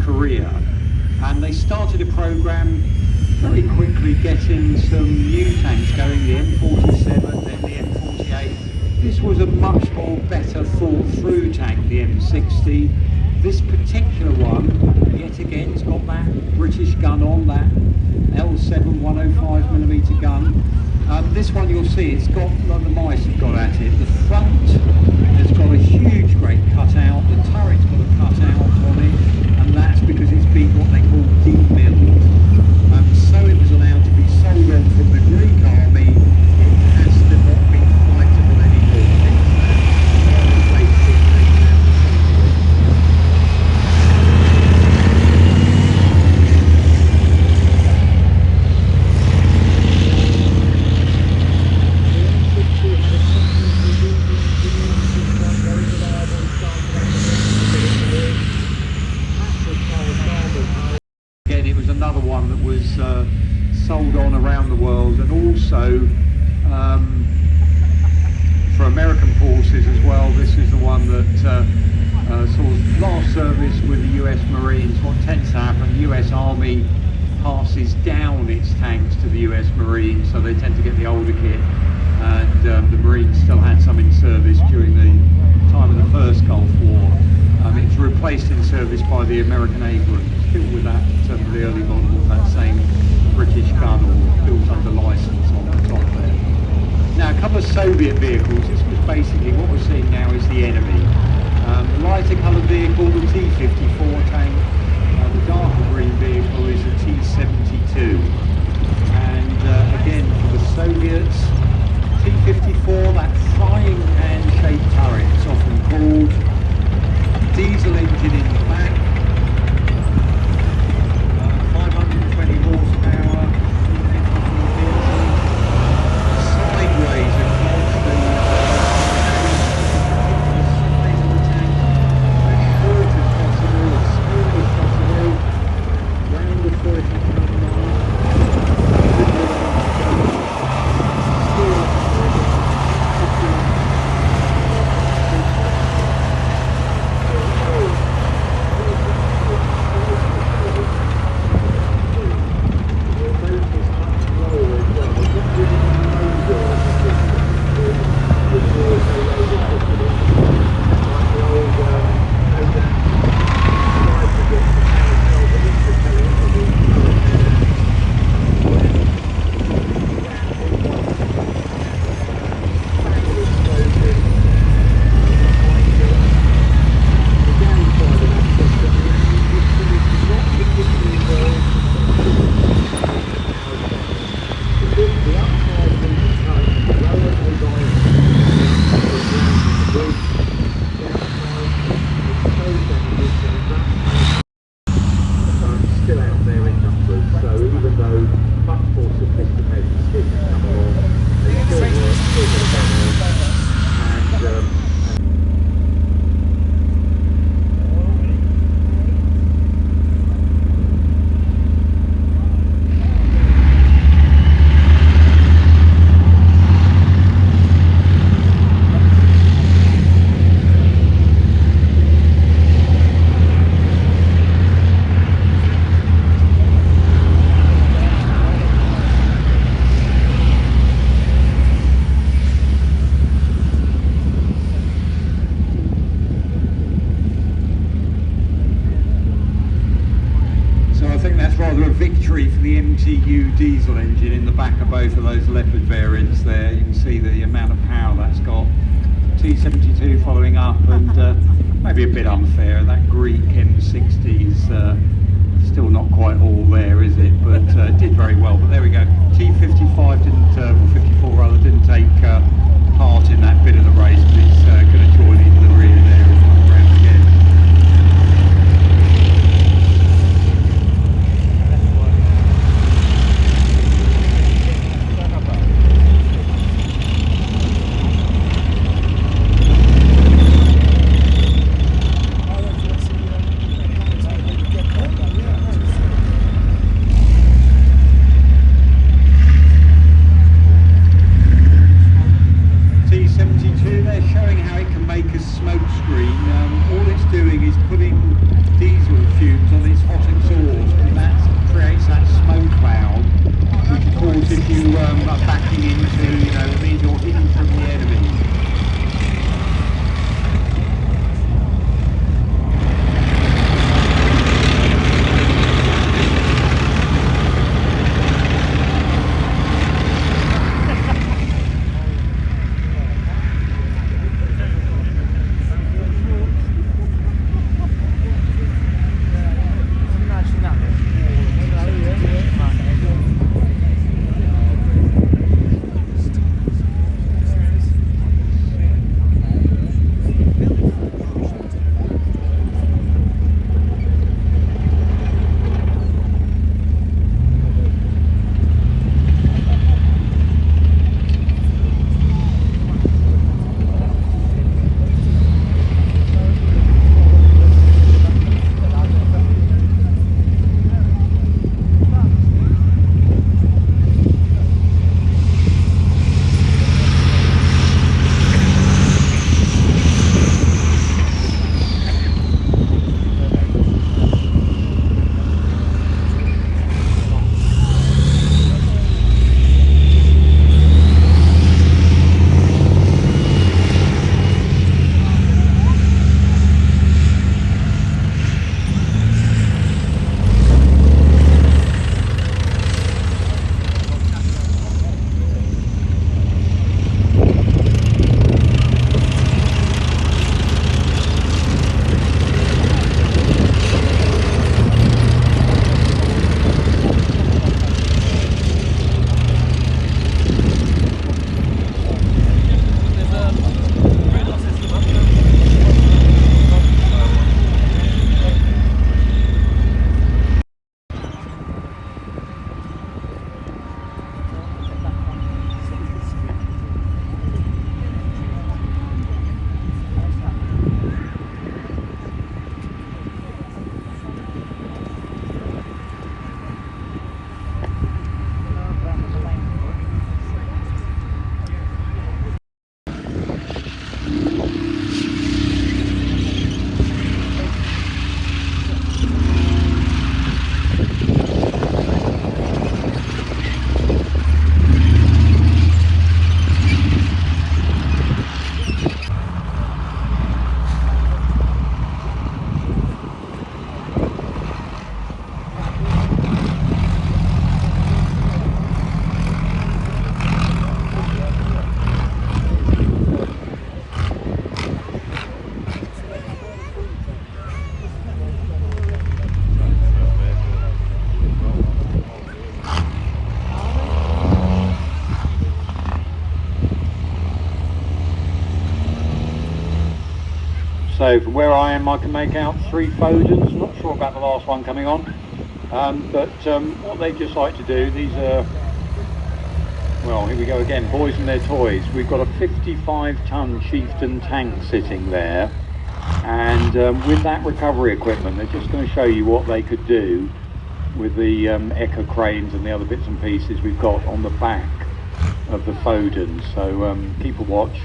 Korea, and they started a program very quickly getting some new tanks going, the M47, then the M48. This was a much more better thought through tank, the M60. This particular one, yet again, it's got that British gun on, that L7 105mm gun. This one you'll see, it's got, like the mice have got at it, the front has got a huge great cutout, the turret's got a cutout on it, and that's because it's been what they call demilled. So it was allowed to be sold on from the Greek army. It has to not be fightable anymore. Again, it was another one that was sold on around the world, and also for American forces as well. This is the one that sort of last service with the US Marines. What tends to happen, the US Army passes down its tanks to the US Marines, so they tend to get the older kit, and the Marines still had some in service during the time of the first Gulf War. It was replaced in service by the American Abrams, built with that, the early model, that same British gun, or built under license on the top there. Now, a couple of Soviet vehicles. This was basically what we're seeing now is the enemy. The lighter coloured vehicle, the T-54 tank. The darker green vehicle is a T-72. And again, for the Soviets, T-54, that frying pan-shaped turret, it's often called. Diesel engine in the back, 520 horsepower, sideways across the size of the tank, as short as possible, as smooth as possible, round the 30 mark. Victory for the MTU diesel engine in the back of both of those Leopard variants there. You can see the amount of power that's got. T-72 following up, and maybe a bit unfair, that Greek M60 is still not quite all there, is it? But it did very well. But there we go. T-55 didn't, or 54 rather, didn't take part in that bit of the race, but it's going to join in the rear there and come around again. So from where I am, I can make out 3 Fodens. Not sure about the last one coming on. But what they just like to do, these are, well, here we go again, boys and their toys. We've got a 55-ton Chieftain tank sitting there, and with that recovery equipment, they're just going to show you what they could do with the Echo cranes and the other bits and pieces we've got on the back of the Foden. So keep a watch.